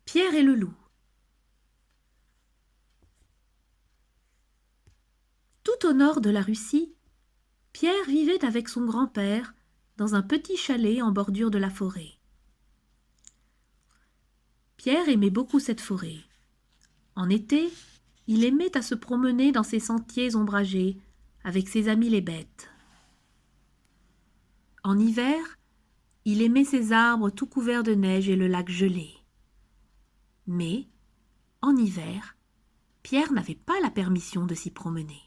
Pierre et le loup. Tout au nord de la Russie, Pierre vivait avec son grand-père dans un petit chalet en bordure de la forêt. Pierre aimait beaucoup cette forêt. En été, il aimait à se promener dans ses sentiers ombragés avec ses amis les bêtes. En hiver, il aimait ses arbres tout couverts de neige et le lac gelé. Mais, en hiver, Pierre n'avait pas la permission de s'y promener.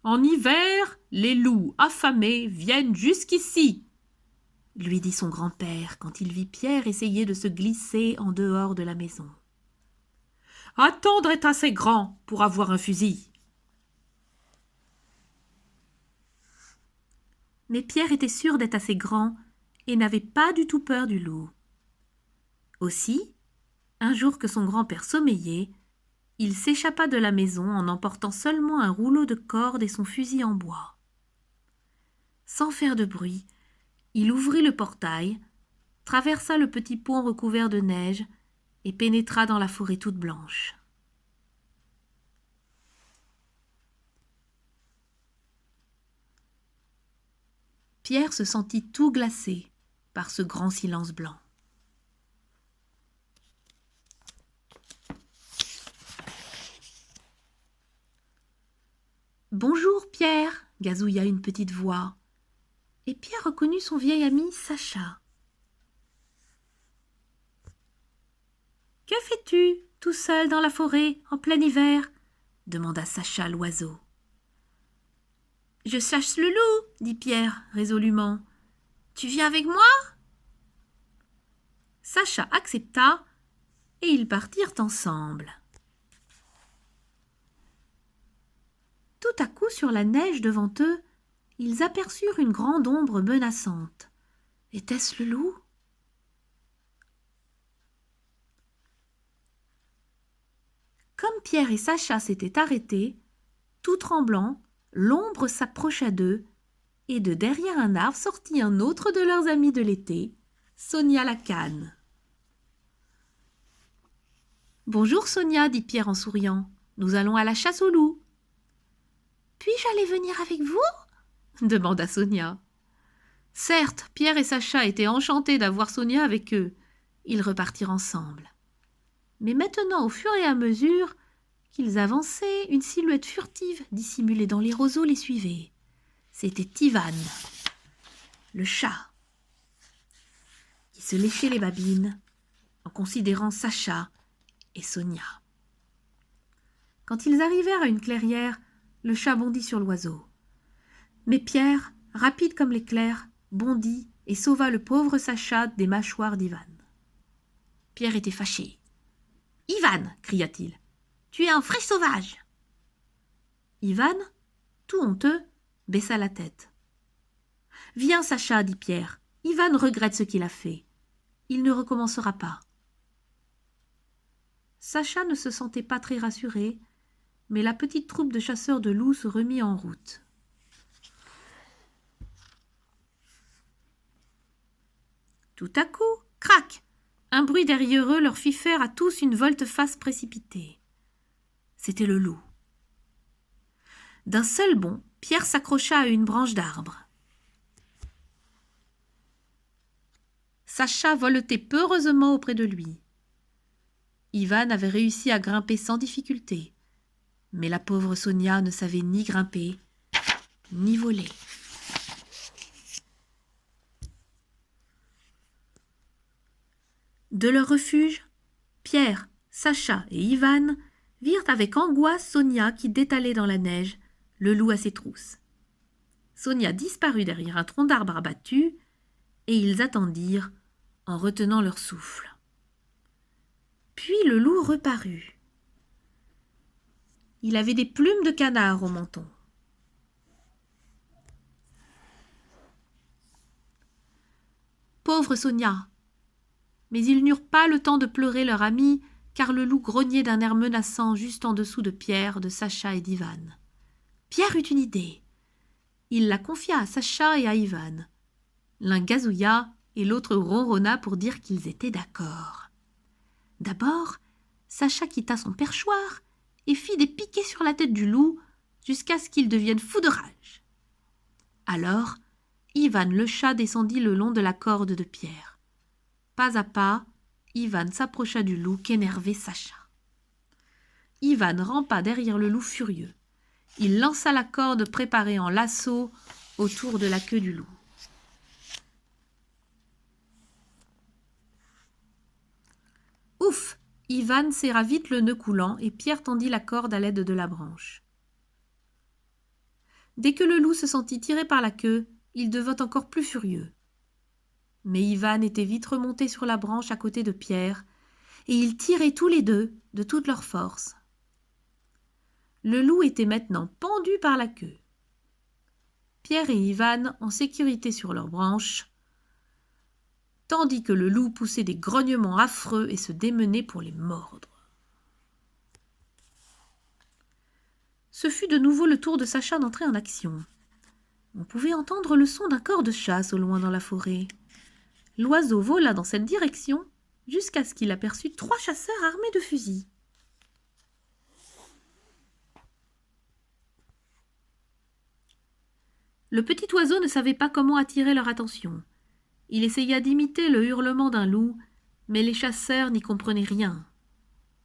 En hiver, les loups affamés viennent jusqu'ici, lui dit son grand-père quand il vit Pierre essayer de se glisser en dehors de la maison. Attendre est assez grand pour avoir un fusil. Mais Pierre était sûr d'être assez grand et n'avait pas du tout peur du loup. Aussi, un jour que son grand-père sommeillait, il s'échappa de la maison en emportant seulement un rouleau de corde et son fusil en bois. Sans faire de bruit, il ouvrit le portail, traversa le petit pont recouvert de neige et pénétra dans la forêt toute blanche. Pierre se sentit tout glacé par ce grand silence blanc. « Bonjour, Pierre !» gazouilla une petite voix. Et Pierre reconnut son vieil ami Sacha. « Que fais-tu, tout seul dans la forêt, en plein hiver ?» demanda Sacha l'oiseau. « Je chasse le loup, » dit Pierre résolument. « Tu viens avec moi ?» Sacha accepta et ils partirent ensemble. Tout à coup, sur la neige devant eux, ils aperçurent une grande ombre menaçante. Était-ce le loup ? Comme Pierre et Sacha s'étaient arrêtés, tout tremblant, l'ombre s'approcha d'eux, et de derrière un arbre sortit un autre de leurs amis de l'été, Sonia la cane. « Bonjour Sonia, dit Pierre en souriant, nous allons à la chasse au loup. »« Puis-je aller venir avec vous ?» demanda Sonia. Certes, Pierre et Sacha étaient enchantés d'avoir Sonia avec eux. Ils repartirent ensemble. Mais maintenant, au fur et à mesure qu'ils avançaient, une silhouette furtive dissimulée dans les roseaux les suivait. C'était Ivan, le chat, qui se léchait les babines en considérant Sacha et Sonia. Quand ils arrivèrent à une clairière, le chat bondit sur l'oiseau. Mais Pierre, rapide comme l'éclair, bondit et sauva le pauvre Sacha des mâchoires d'Ivan. Pierre était fâché. « Ivan !» cria-t-il. « Tu es un vrai sauvage !» Ivan, tout honteux, baissa la tête. « Viens, Sacha, dit Pierre. Ivan regrette ce qu'il a fait. Il ne recommencera pas. » Sacha ne se sentait pas très rassuré, mais la petite troupe de chasseurs de loups se remit en route. Tout à coup, crac! Un bruit derrière eux leur fit faire à tous une volte-face précipitée. C'était le loup. D'un seul bond, Pierre s'accrocha à une branche d'arbre. Sacha voletait peureusement auprès de lui. Ivan avait réussi à grimper sans difficulté, mais la pauvre Sonia ne savait ni grimper, ni voler. De leur refuge, Pierre, Sacha et Ivan virent avec angoisse Sonia qui détalait dans la neige, le loup à ses trousses. Sonia disparut derrière un tronc d'arbre abattu, et ils attendirent en retenant leur souffle. Puis le loup reparut. Il avait des plumes de canard au menton. Pauvre Sonia! Mais ils n'eurent pas le temps de pleurer leur ami, car le loup grognait d'un air menaçant juste en dessous de Pierre, de Sacha et d'Ivan. Pierre eut une idée. Il la confia à Sacha et à Ivan. L'un gazouilla et l'autre ronronna pour dire qu'ils étaient d'accord. D'abord, Sacha quitta son perchoir et fit des piquets sur la tête du loup jusqu'à ce qu'il devienne fou de rage. Alors, Ivan le chat descendit le long de la corde de Pierre. Pas à pas, Ivan s'approcha du loup qu'énervait Sacha. Ivan rampa derrière le loup furieux. Il lança la corde préparée en lasso autour de la queue du loup. Ouf! Ivan serra vite le nœud coulant et Pierre tendit la corde à l'aide de la branche. Dès que le loup se sentit tiré par la queue, il devint encore plus furieux. Mais Ivan était vite remonté sur la branche à côté de Pierre, et ils tiraient tous les deux de toute leur force. Le loup était maintenant pendu par la queue. Pierre et Ivan en sécurité sur leurs branches, tandis que le loup poussait des grognements affreux et se démenait pour les mordre. Ce fut de nouveau le tour de Sacha d'entrer en action. On pouvait entendre le son d'un corps de chasse au loin dans la forêt. L'oiseau vola dans cette direction jusqu'à ce qu'il aperçut 3 chasseurs armés de fusils. Le petit oiseau ne savait pas comment attirer leur attention. Il essaya d'imiter le hurlement d'un loup, mais les chasseurs n'y comprenaient rien.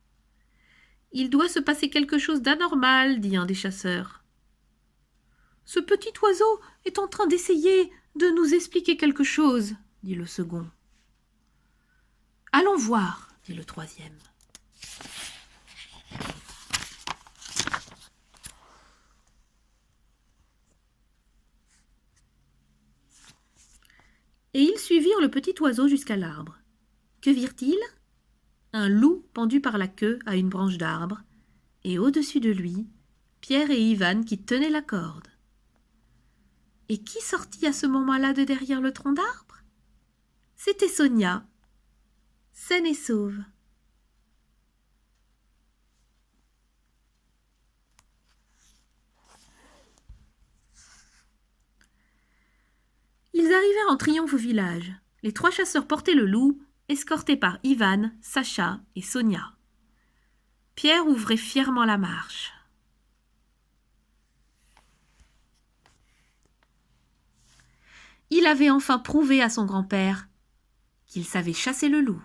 « Il doit se passer quelque chose d'anormal, dit un des chasseurs. Ce petit oiseau est en train d'essayer de nous expliquer quelque chose, dit le second. Allons voir, dit le troisième. Et ils suivirent le petit oiseau jusqu'à l'arbre. Que virent-ils ? Un loup pendu par la queue à une branche d'arbre, et au-dessus de lui, Pierre et Ivan qui tenaient la corde. Et qui sortit à ce moment-là de derrière le tronc d'arbre ? C'était Sonia, saine et sauve. Ils arrivèrent en triomphe au village. Les 3 chasseurs portaient le loup, escortés par Ivan, Sacha et Sonia. Pierre ouvrait fièrement la marche. Il avait enfin prouvé à son grand-père qu'il savait chasser le loup.